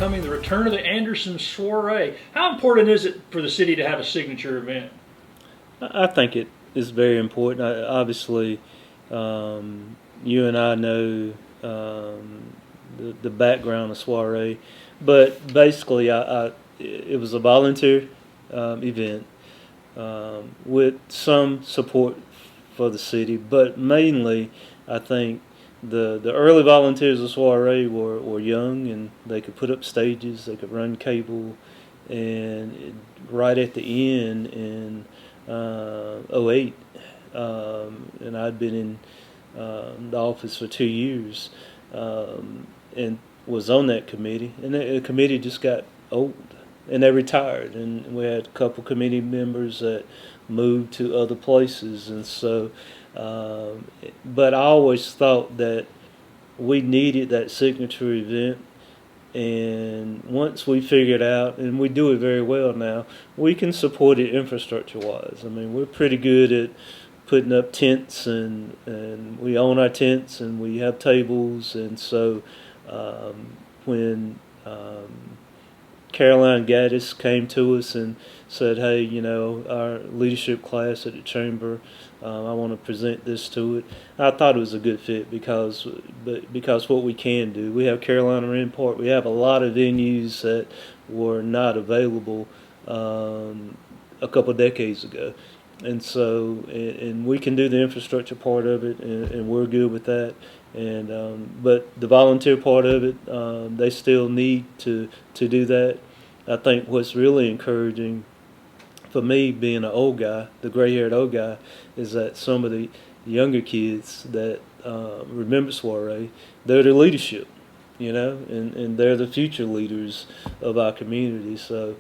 upcoming, the return of the Anderson Soirée. How important is it for the city to have a signature event? I think it is very important. Obviously, you and I know the background of Soiree, but basically, it was a volunteer event with some support for the city, but mainly, I think the early volunteers of Soiree were young and they could put up stages, they could run cable, and right at the end in '08, and I'd been in the office for 2 years, and was on that committee, and the committee just got old, and they retired, and we had a couple committee members that moved to other places, and so, but I always thought that we needed that signature event. And once we figured out, and we do it very well now, we can support it infrastructure-wise. I mean, we're pretty good at putting up tents, and we own our tents, and we have tables. And so when Caroline Gaddis came to us and said, "Hey, you know, our leadership class at the chamber, I want to present this to it." I thought it was a good fit because what we can do, we have Carolina Ren Park, we have a lot of venues that were not available a couple of decades ago, and so and we can do the infrastructure part of it, and we're good with that. And but the volunteer part of it, they still need to do that. I think what's really encouraging for me, being an old guy, the gray-haired old guy, is that some of the younger kids that remember Soiree, they're the leadership, you know, and they're the future leaders of our community. So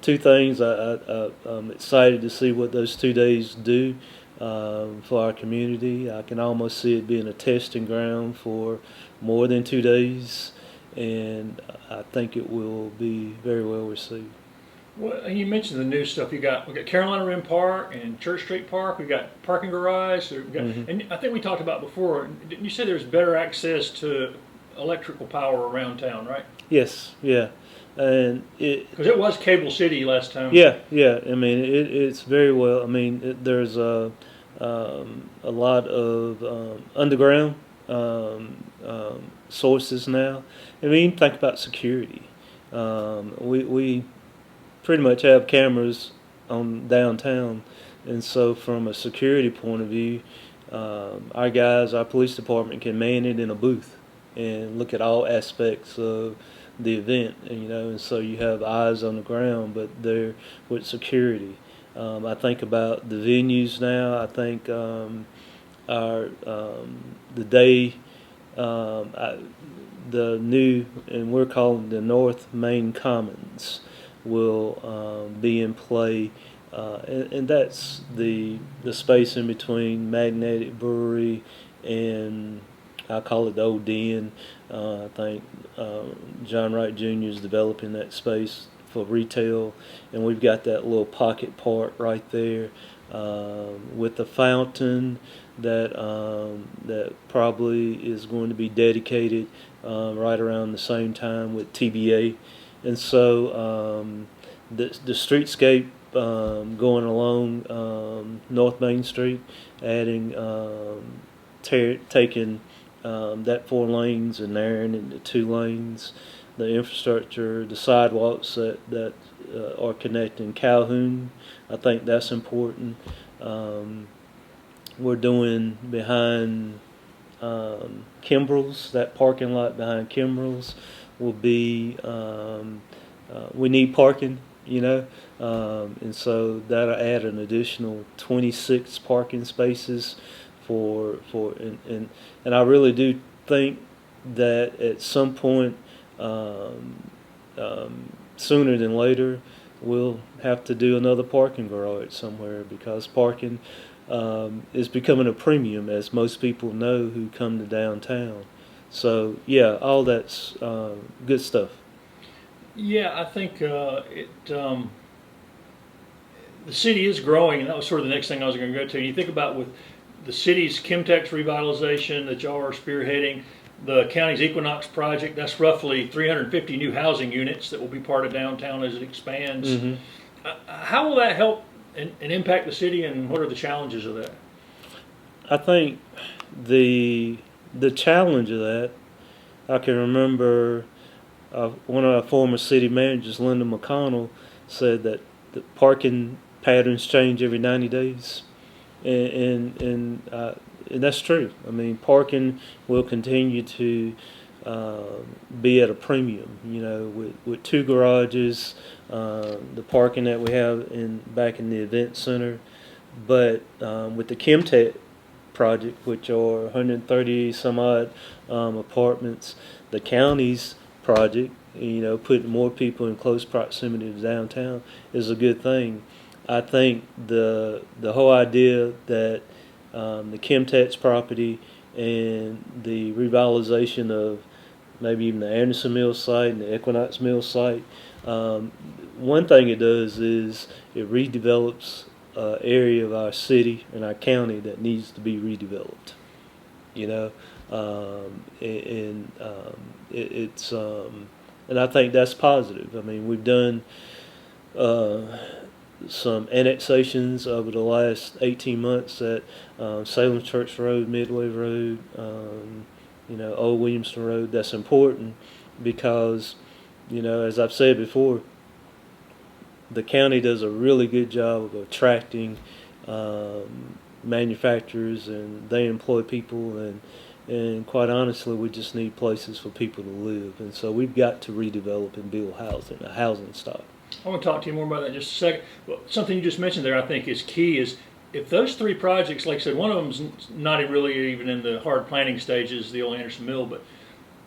two things, I'm excited to see what those 2 days do for our community. I can almost see it being a testing ground for more than 2 days, and I think it will be very well received. Well, you mentioned the new stuff. We got Carolina Rim Park and Church Street Park. We got parking garage. And I think we talked about before. Didn't you say there's better access to electrical power around town, right? Yes, yeah, and because it was Cable City last time. Yeah, yeah. I mean, it's very well. I mean, there's a lot of underground sources now. I mean, think about security. We pretty much have cameras on downtown, and so from a security point of view, our guys, our police department can man it in a booth and look at all aspects of the event, and, you know, and so you have eyes on the ground, but they're with security. I think about the venues now. I think our the day the new, and we're calling the North Main Commons, will be in play, and that's the space in between Magnetic Brewery and I call it the Old Den. I think John Wright Jr. is developing that space for retail, and we've got that little pocket park right there with the fountain that probably is going to be dedicated right around the same time with TBA. And so the streetscape going along North Main Street, adding taking that 4 lanes and narrowing it into 2 lanes, the infrastructure, the sidewalks that are connecting Calhoun, I think that's important. We're doing behind Kimbrell's, that parking lot behind Kimbrell's will be, we need parking, you know, and so that'll add an additional 26 parking spaces and I really do think that at some point sooner than later we'll have to do another parking garage somewhere, because parking is becoming a premium, as most people know who come to downtown. So yeah, all that's good stuff. Yeah, I think the city is growing, and that was sort of the next thing I was going to go to. You think about with the city's Chemtex revitalization that y'all are spearheading, the county's Equinox project. That's roughly 350 new housing units that will be part of downtown as it expands. Mm-hmm. How will that help and impact the city, and what are the challenges of that? I think the challenge of that, I can remember one of our former city managers, Linda McConnell, said that the parking patterns change every 90 days, and that's true. I mean, parking will continue to be at a premium. You know, with two garages, the parking that we have back in the event center, but with the Chemtech project, which are 130 some odd apartments, the county's project, you know, putting more people in close proximity to downtown is a good thing. I think the whole idea that the Chemtech's property and the revitalization of maybe even the Anderson Mill site and the Equinox Mill site, one thing it does is it redevelops area of our city and our county that needs to be redeveloped. You know, and I think that's positive. I mean, we've done some annexations over the last 18 months at Salem Church Road, Midway Road, you know, Old Williamston Road. That's important because, you know, as I've said before, the county does a really good job of attracting manufacturers, and they employ people, and quite honestly, we just need places for people to live, and so we've got to redevelop and build a housing stock. I want to talk to you more about that in just a second. Well, something you just mentioned there I think is key is if those three projects, like I said, one of them's not really even in the hard planning stages, the old Anderson Mill, but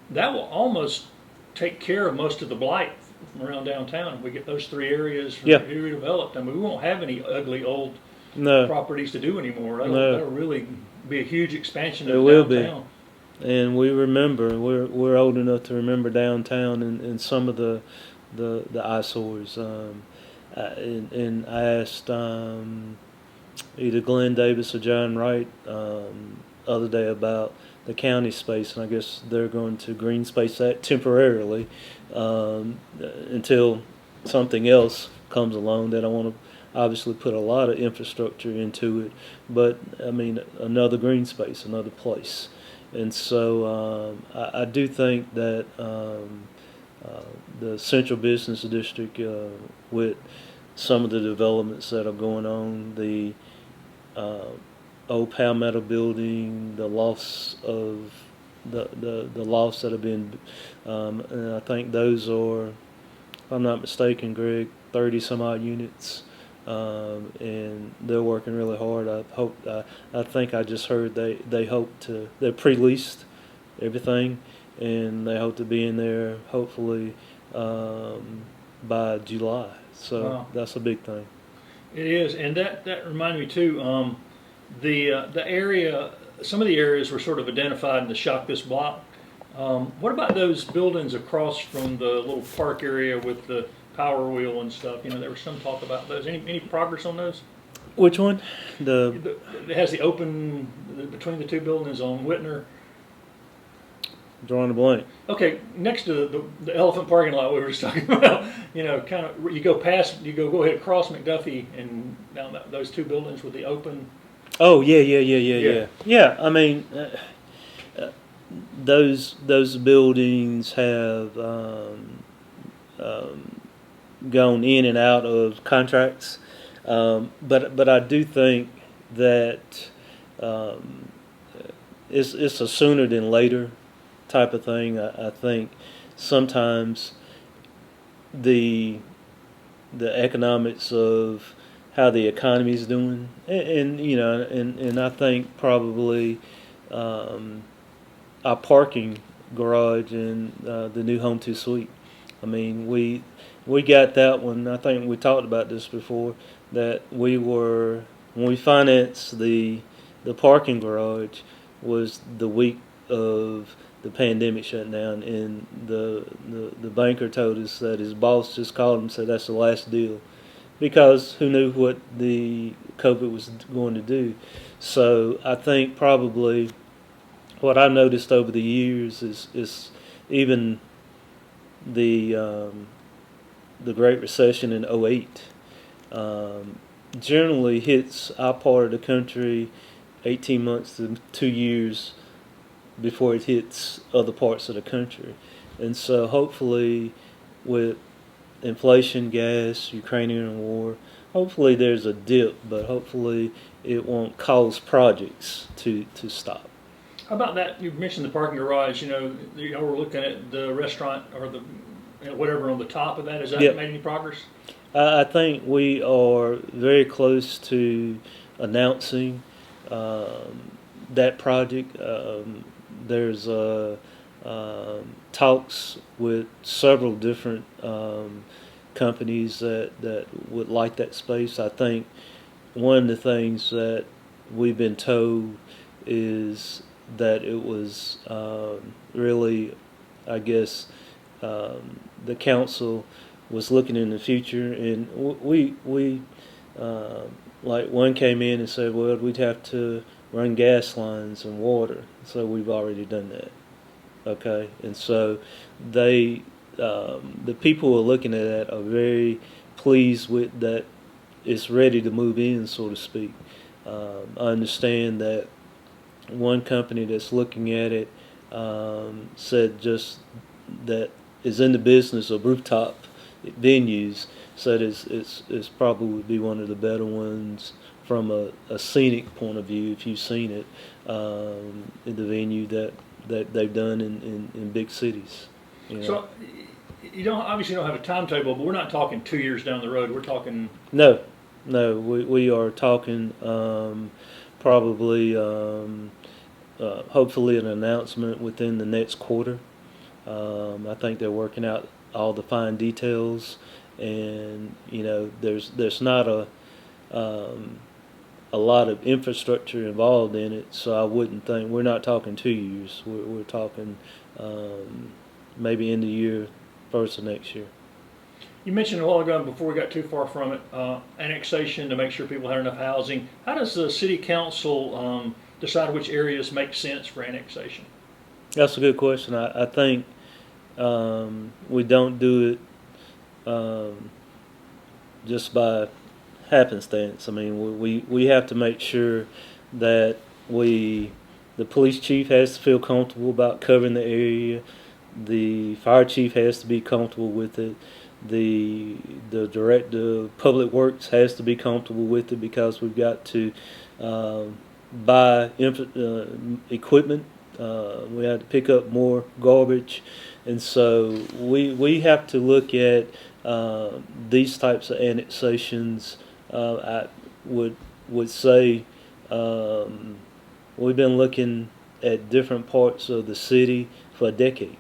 that will almost take care of most of the blight from around downtown. If we get those three areas redeveloped, I mean, we won't have any ugly old properties to do anymore. That'll really be a huge expansion of downtown. It will be. And we remember, we're old enough to remember downtown and some of the eyesores. And I asked either Glenn Davis or John Wright other day about the county space, and I guess they're going to green space that temporarily until something else comes along that I want to obviously put a lot of infrastructure into it. But I mean, another green space, another place. And so I do think that the Central Business District, with some of the developments that are going on, the old Palmetto building, the lofts of the lofts that have been, and I think those are, if I'm not mistaken, Greg, 30 some odd units. And they're working really hard. I think I just heard they're pre-leased everything, and they hope to be in there hopefully by July. So that's a big thing. It is, and that reminded me too. The area, some of the areas were sort of identified in the Shock This Block. What about those buildings across from the little park area with the Power Wheel and stuff? You know, there was some talk about those. Any progress on those? Which one? It has the open between the two buildings on Whitner. Drawing a blank. Okay, next to the elephant parking lot we were just talking about. You know, kind of you go ahead across McDuffie and down those two buildings with the open. Oh yeah. Yeah, I mean, those buildings have gone in and out of contracts, but I do think that it's a sooner than later type of thing. I think sometimes the economics of how the economy is doing, and you know, and I think probably our parking garage and the new Home 2 Suite. I mean, we got that one. I think we talked about this before, that when we financed the parking garage was the week of the pandemic shutting down, and the banker told us that his boss just called him and said that's the last deal, because who knew what the COVID was going to do. So I think probably what I've noticed over the years is even the the Great Recession in '08 generally hits our part of the country 18 months to 2 years before it hits other parts of the country. And so hopefully with inflation, gas, Ukrainian war, hopefully there's a dip, but hopefully it won't cause projects to stop. How about that? You mentioned the parking garage. We're looking at the restaurant or the whatever on the top of that. Has that Yep. made any progress? I think we are very close to announcing that project. There's talks with several different companies that would like that space. I think one of the things that we've been told is that it was really, I guess, the council was looking in the future, and we like one came in and said, well, we'd have to run gas lines and water, so we've already done that. Okay, and so they the people who are looking at that are very pleased with that. It's ready to move in, so to speak. I understand that one company that's looking at it said just that is in the business of rooftop venues, said it's probably would be one of the better ones from a scenic point of view if you've seen it, in the venue that they've done in big cities. So you don't have a timetable, but we're not talking 2 years down the road. We're talking No, we are talking probably hopefully an announcement within the next quarter. I think they're working out all the fine details, and there's not a lot of infrastructure involved in it, so I wouldn't think we're not talking 2 years. We're talking maybe in the year first of next year. You mentioned a while ago, before we got too far from it, annexation to make sure people had enough housing. How does the city council decide which areas make sense for annexation? That's a good question. I think we don't do it just by happenstance. I mean, we have to make sure that the police chief has to feel comfortable about covering the area. The fire chief has to be comfortable with it. The director of public works has to be comfortable with it, because we've got to buy equipment. We have to pick up more garbage, and so we have to look at these types of annexations. I would say we've been looking at different parts of the city for a decade.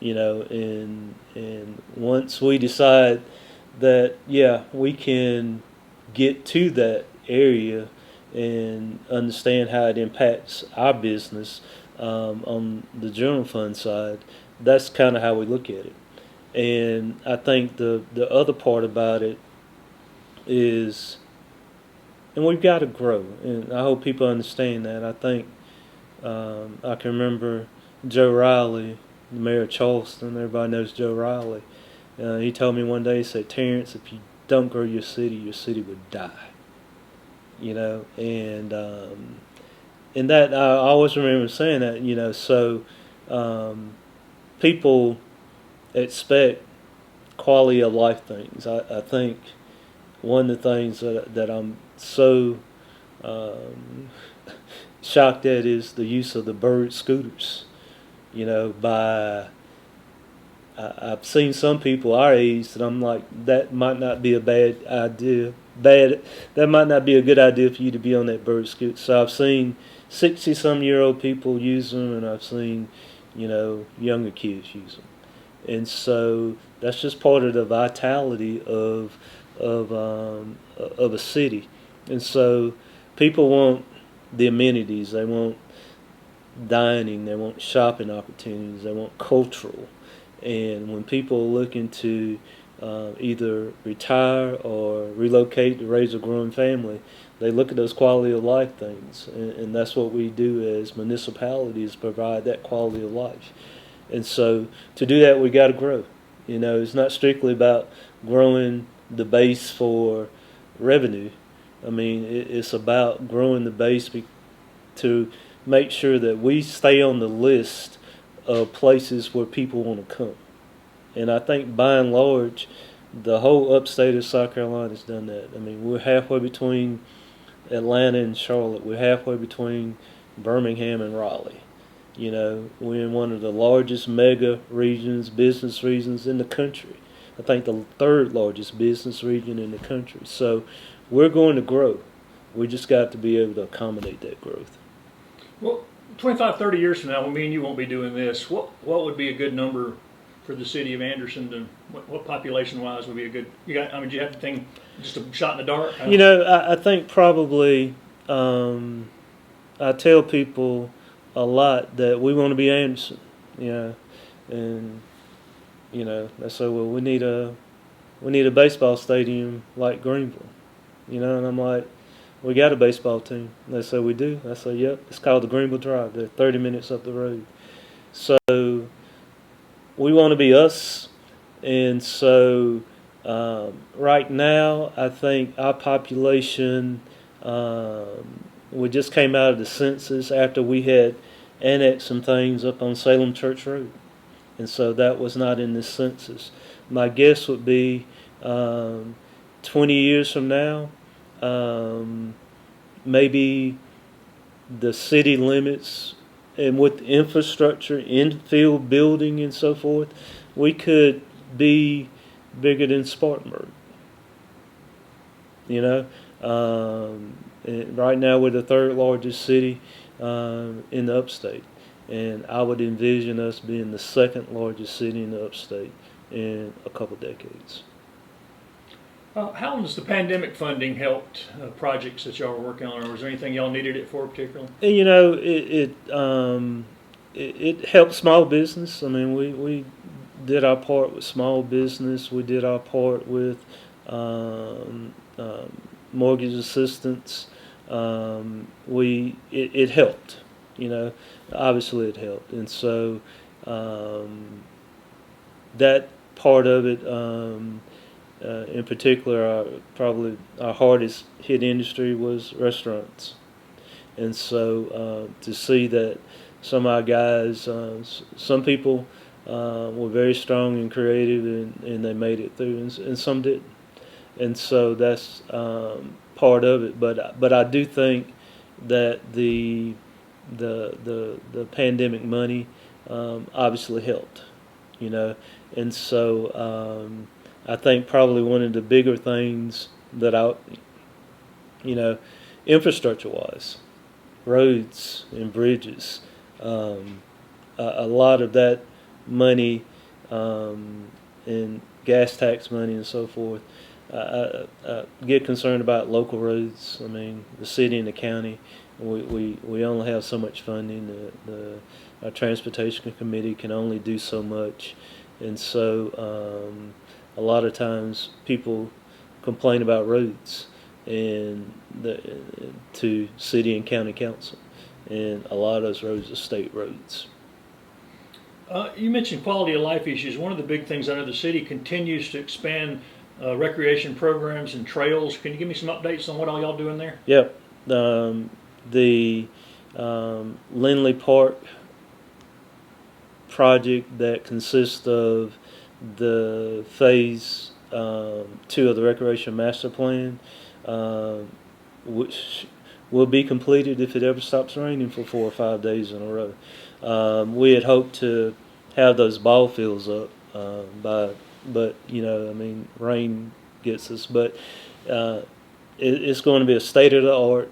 And once we decide that we can get to that area and understand how it impacts our business on the general fund side, that's kind of how we look at it. And I think the other part about it is, and we've got to grow, and I hope people understand that. I think I can remember Joe Riley, the mayor of Charleston. Everybody knows Joe Riley. He told me one day, he said, Terence, if you don't grow your city would die. And that I always remember saying that. So people expect quality of life things. I think one of the things that I'm so shocked at is the use of the bird scooters. I've seen some people our age that I'm like, that might not be a bad idea. That might not be a good idea for you to be on that bird scooter. So I've seen 60-some-year-old people use them, and I've seen, younger kids use them. And so that's just part of the vitality of a city. And so people want the amenities. They want dining. They want shopping opportunities. They want cultural. And when people are looking to either retire or relocate to raise a growing family, They look at those quality of life things, and that's what we do as municipalities, provide that quality of life. And so to do that, we got to grow. It's not strictly about growing the base for revenue. I mean, it's about growing the base to make sure that we stay on the list of places where people want to come. And I think by and large, the whole upstate of South Carolina has done that. I mean, we're halfway between Atlanta and Charlotte. We're halfway between Birmingham and Raleigh. We're in one of the largest mega regions, business regions in the country. I think the third largest business region in the country. So we're going to grow. We just got to be able to accommodate that growth. Well, 25, 30 years from now, when me and you won't be doing this, what would be a good number for the city of Anderson? To what population-wise would be a good? Do you have to think just a shot in the dark? I think probably I tell people a lot that we want to be Anderson, and they say, well, we need a baseball stadium like Greenville, and I'm like, we got a baseball team. They say, we do. I say, yep, it's called the Greenville Drive. They're 30 minutes up the road. So we want to be us, and so right now I think our population, we just came out of the census after we had annexed some things up on Salem Church Road, and so that was not in this census. My guess would be 20 years from now, maybe the city limits, and with infrastructure, infield building and so forth, we could be bigger than Spartanburg. And right now we're the third largest city in the upstate, and I would envision us being the second largest city in the upstate in a couple decades. How has the pandemic funding helped projects that y'all were working on, or was there anything y'all needed it for particularly? And, it helped small business. I mean, we did our part with small business. We did our part with mortgage assistance. It helped. Obviously it helped, and so that part of it. In particular, probably our hardest hit industry was restaurants. And so to see that some of our guys, some people were very strong and creative, and they made it through, and some didn't. And so that's part of it. But I do think that the pandemic money obviously helped, and so I think probably one of the bigger things that infrastructure-wise, roads and bridges, a lot of that money and gas tax money and so forth, I get concerned about local roads. I mean, the city and the county, we only have so much funding. Our transportation committee can only do so much, and so a lot of times people complain about roads and to city and county council, and a lot of those roads are state roads. You mentioned quality of life issues. One of the big things I know the city continues to expand recreation programs and trails. Can you give me some updates on what all y'all doing there? Yep. The Lindley Park project that consists of the phase 2 of the Recreation Master Plan, which will be completed if it ever stops raining for 4 or 5 days in a row. We had hoped to have those ball fields up but rain gets us. But it's going to be a state-of-the-art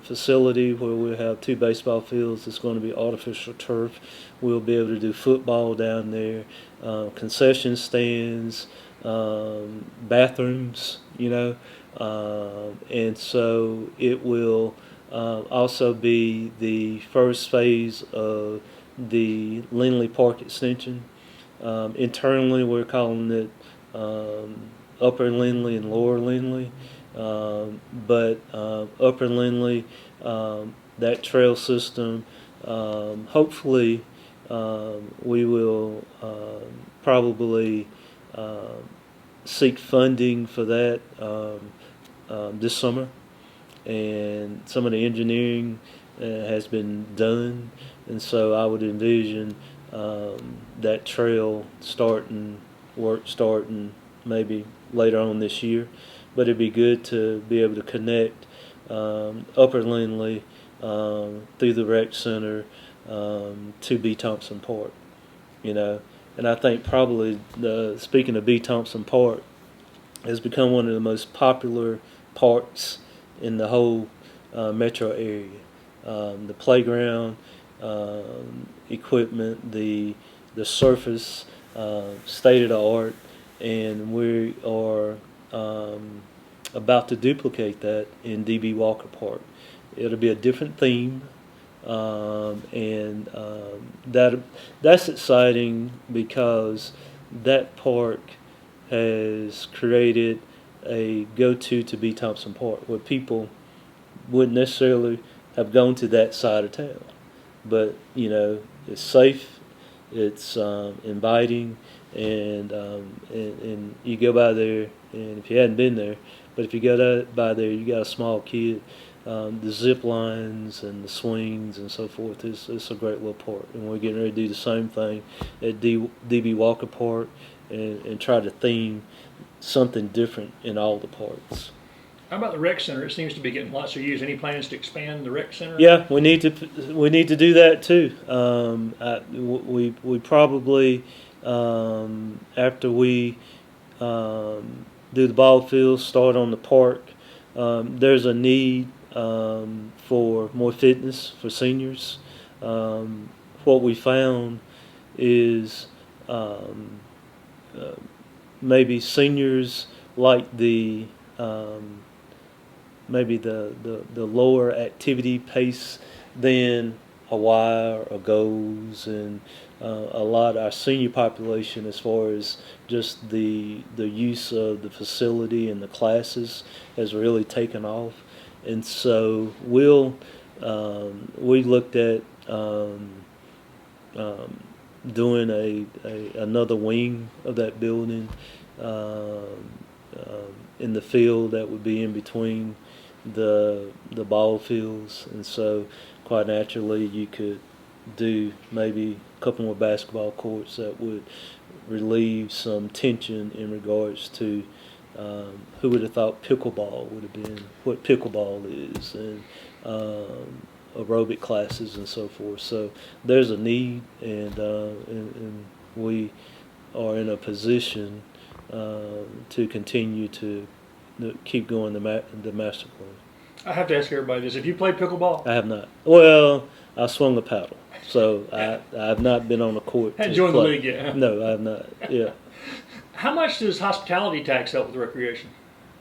facility where we'll have 2 baseball fields. It's going to be artificial turf. We'll be able to do football down there, concession stands, bathrooms, and so it will also be the first phase of the Lindley Park extension. Internally, we're calling it Upper Lindley and Lower Lindley, But Upper Lindley, that trail system, hopefully we will probably seek funding for that this summer, and some of the engineering has been done, and so I would envision that trail starting maybe later on this year. But it'd be good to be able to connect Upper Lindley through the rec center to B. Thompson Park, you know. And I think probably speaking of B. Thompson Park, has become one of the most popular parks in the whole metro area. The playground equipment, the surface, state of the art, and we are about to duplicate that in DB Walker Park. It'll be a different theme, and that's exciting because that park has created a go-to to B. Thompson Park, where people wouldn't necessarily have gone to that side of town. But, you know, it's safe, it's inviting, and you go by there, and if you hadn't been there, but if you go by there, you got a small kid, the zip lines and the swings and so forth, it's a great little park. And we're getting ready to do the same thing at DB Walker Park, and try to theme something different in all the parks. How about the rec center? It seems to be getting lots of use. Any plans to expand the rec center? Yeah, we need to do that too. We probably after we do the ball fields, start on the park. There's a need for more fitness for seniors. What we found is maybe seniors like the maybe the lower activity pace than Hawaii or goes, and a lot of our senior population, as far as just the use of the facility and the classes, has really taken off. And so we looked at doing another wing of that building in the field that would be in between the ball fields, and so quite naturally you could do maybe a couple more basketball courts that would relieve some tension in regards to who would have thought pickleball would have been what pickleball is, and aerobic classes and so forth. So there's a need, and we are in a position to continue to keep going the master plan. I have to ask everybody this. Have you played pickleball? I have not. Well, I swung a paddle, so I have not been on a court. Hadn't joined the league yet, huh? No, I have not. Yeah. How much does hospitality tax help with recreation?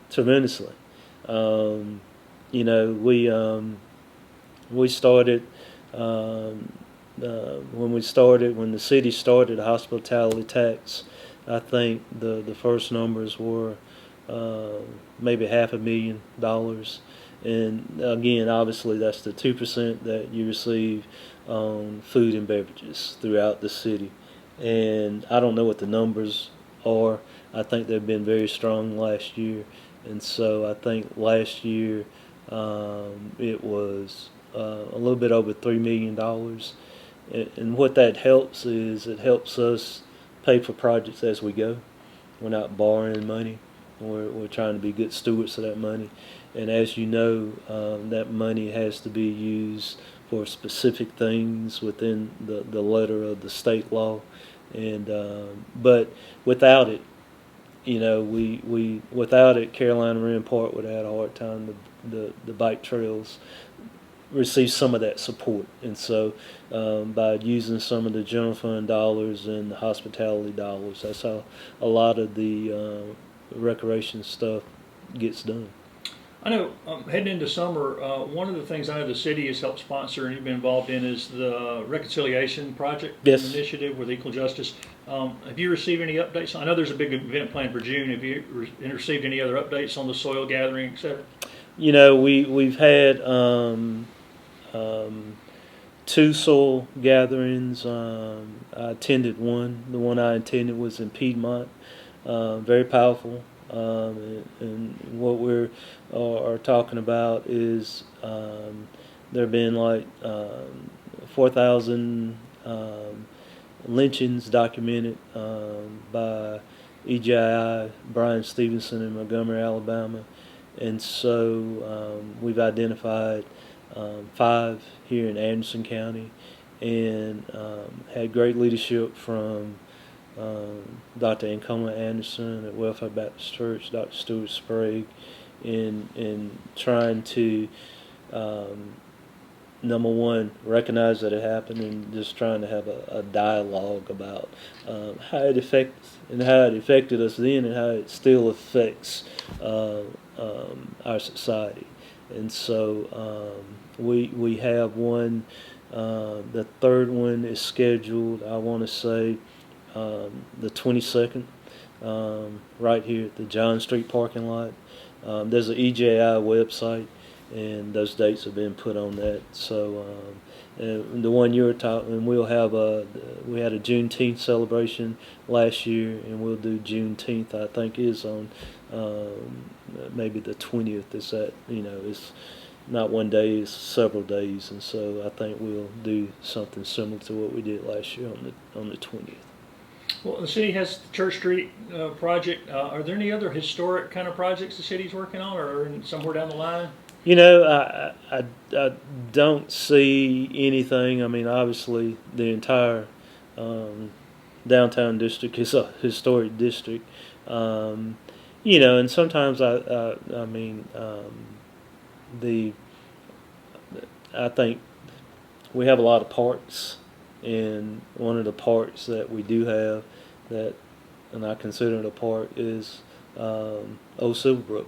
Tremendously. You know, we started when the city started hospitality tax. I think the first numbers were maybe $500,000, and again, obviously that's the 2% that you receive on food and beverages throughout the city. And I don't know what the numbers are. I think they've been very strong last year, and so I think last year it was a little bit over $3 million. And what that helps is it helps us pay for projects as we go. We're not borrowing money. We're trying to be good stewards of that money. And as you know, that money has to be used for specific things within the letter of the state law. And but without it, you know, we without it, Carolina Rim Park would have had a hard time. The bike trails receive some of that support, and so by using some of the general fund dollars and the hospitality dollars, that's how a lot of the recreation stuff gets done. I know heading into summer, one of the things I know the city has helped sponsor and you've been involved in is the Reconciliation Project Yes. initiative with Equal Justice. Have you received any updates? I know there's a big event planned for June. Have you received any other updates on the soil gathering, et cetera? You know, we've had two soil gatherings. I attended one. The one I attended was in Piedmont. Very powerful. And what we're are talking about is there have been like 4,000 lynchings documented by EJI, Brian Stevenson in Montgomery, Alabama. And so we've identified 5 here in Anderson County and had great leadership from Dr. Ancona Anderson at Welfare Baptist Church, Dr. Stuart Sprague, in trying to, number one, recognize that it happened and just trying to have a dialogue about how it affected us then and how it still affects our society. And so we have one. The third one is scheduled, I want to say, the 22nd, right here at the John Street parking lot. There's an EJI website, and those dates have been put on that. So the one you were talking, we had a Juneteenth celebration last year, and we'll do Juneteenth. I think is on maybe the 20th. Is that it's not one day, it's several days, and so I think we'll do something similar to what we did last year on the 20th. Well, the city has the Church Street project. Are there any other historic kind of projects the city's working on, or somewhere down the line? I don't see anything. I mean, obviously, the entire downtown district is a historic district. And sometimes I think we have a lot of parks, and one of the parks that we do have and I consider it a park, is Old Silverbrook.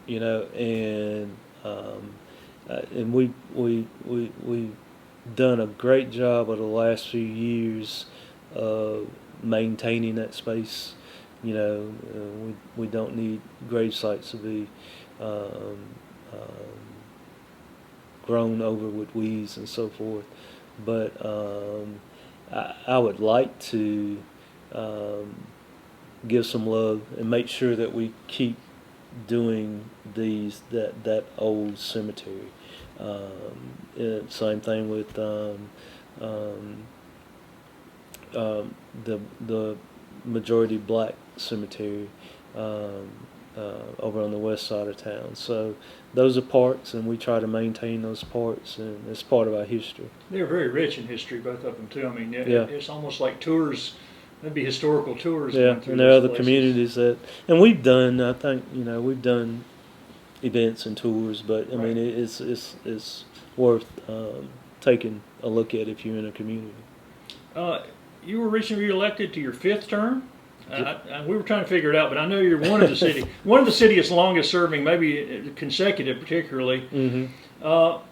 And we've done a great job over the last few years of maintaining that space. We don't need grave sites to be grown over with weeds and so forth. But I would like to give some love and make sure that we keep doing that old cemetery. Same thing with the majority black cemetery over on the west side of town. So those are parks, and we try to maintain those parks, and it's part of our history. They're very rich in history, both of them too. I mean, Yeah. it's almost like tours. That'd be historical tours. Yeah, going through and there are those other places. communities and we've done. I think we've done events and tours, but I mean it's worth taking a look at if you're in a community. You were recently reelected to your 5th term. We were trying to figure it out, but I know you're one of the city's longest serving, maybe consecutive, particularly. Mm-hmm.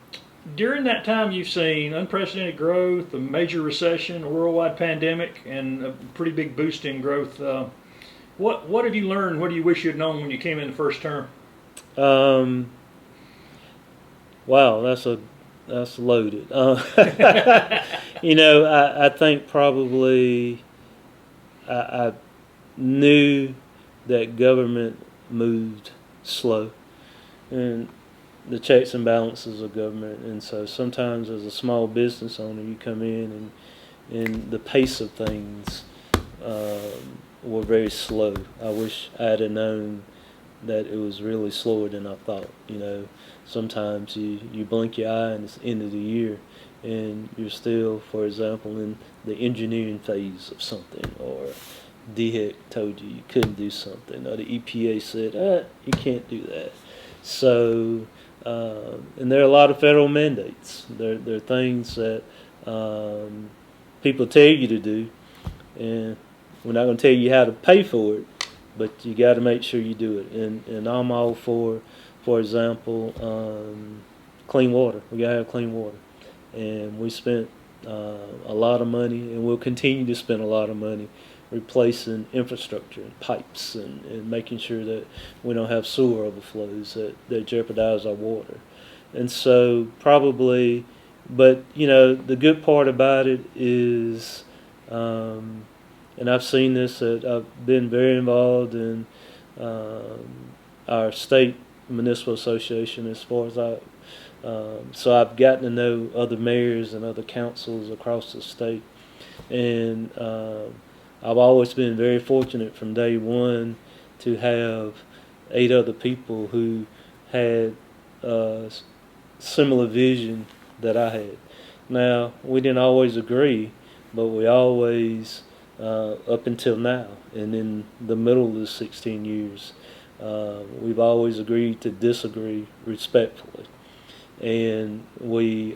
During that time, you've seen unprecedented growth, a major recession, a worldwide pandemic, and a pretty big boost in growth. What have you learned? What do you wish you'd known when you came in the first term? Wow, that's loaded. I think probably I knew that government moved slow, and the checks and balances of government, and so sometimes as a small business owner, you come in and the pace of things were very slow. I wish I had known that it was really slower than I thought. Sometimes you blink your eye and it's the end of the year, and you're still, for example, in the engineering phase of something, or DHEC told you couldn't do something, or the EPA said, you can't do that. So, and there are a lot of federal mandates. There are things that people tell you to do, and we're not going to tell you how to pay for it, but you got to make sure you do it. And I'm all for example, clean water. We got to have clean water, and we spent a lot of money, and we'll continue to spend a lot of money replacing infrastructure and pipes and making sure that we don't have sewer overflows that jeopardize our water. And so probably, but the good part about it is, and I've seen this, I've been very involved in our state municipal association as far as so I've gotten to know other mayors and other councils across the state, and I've always been very fortunate from day one to have 8 other people who had similar vision that I had. Now, we didn't always agree, but we always, up until now, and in the middle of the 16 years, we've always agreed to disagree respectfully. And we,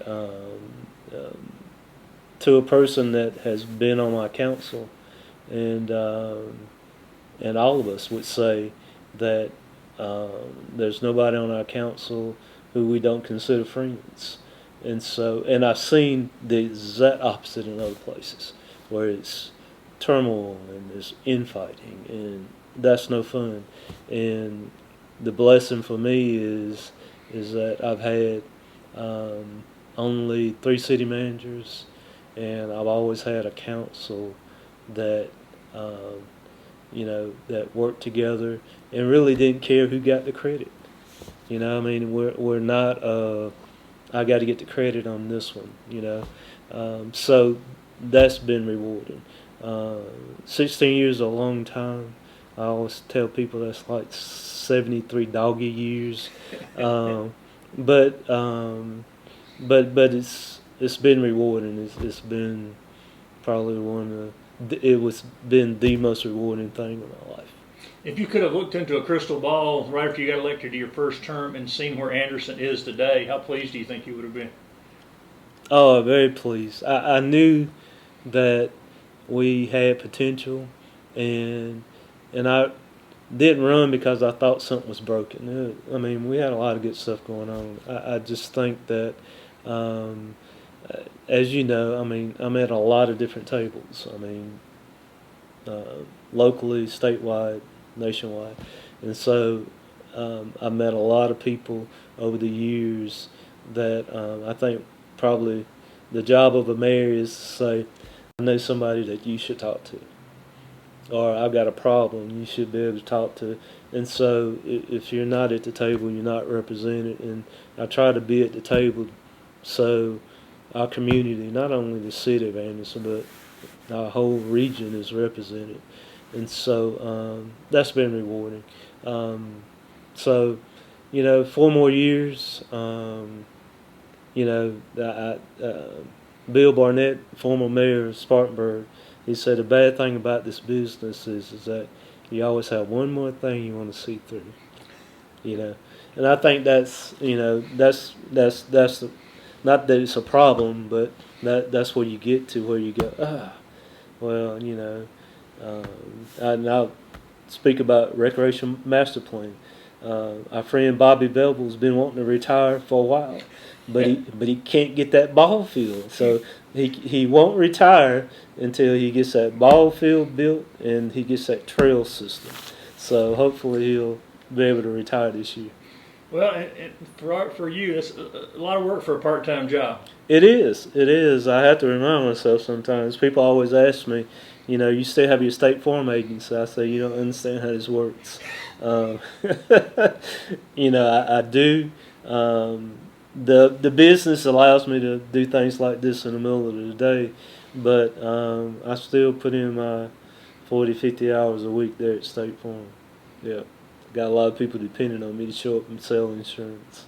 to a person that has been on my council, and all of us would say that there's nobody on our council who we don't consider friends. And so, and I've seen the exact opposite in other places where it's turmoil and there's infighting, and that's no fun. And the blessing for me is that I've had only 3 city managers, and I've always had a council that that worked together and really didn't care who got the credit. I mean, we're not I got to get the credit on this one. So that's been rewarding. 16 years is a long time. I always tell people that's like 73 doggy years. But it's been rewarding. It's been probably been the most rewarding thing in my life. If you could have looked into a crystal ball right after you got elected to your first term and seen where Anderson is today, how pleased do you think you would have been? Oh, very pleased. I knew that we had potential, and I didn't run because I thought something was broken. I mean, we had a lot of good stuff going on. I just think that, as you know, I mean, I'm at a lot of different tables. I mean, locally, statewide, nationwide. And so I met a lot of people over the years that I think probably the job of a mayor is to say, I know somebody that you should talk to, or I've got a problem you should be able to talk to. And so if you're not at the table, you're not represented. And I try to be at the table so our community, not only the city of Anderson, but our whole region is represented. And so that's been rewarding. So, 4 more years. Bill Barnett, former mayor of Spartanburg, he said the bad thing about this business is that you always have one more thing you want to see through. And I think that's not that it's a problem, but that's where you get to where you go, and I'll speak about recreation master plan. Our friend Bobby Bevel's been wanting to retire for a while, but he can't get that ball field. So he won't retire until he gets that ball field built and he gets that trail system. So hopefully he'll be able to retire this year. Well, and for you, it's a lot of work for a part-time job. It is. I have to remind myself sometimes. People always ask me, you still have your state farm agency. I say, you don't understand how this works. I do. The business allows me to do things like this in the middle of the day, but I still put in my 40, 50 hours a week there at State Farm. Yeah. Got a lot of people depending on me to show up and sell insurance.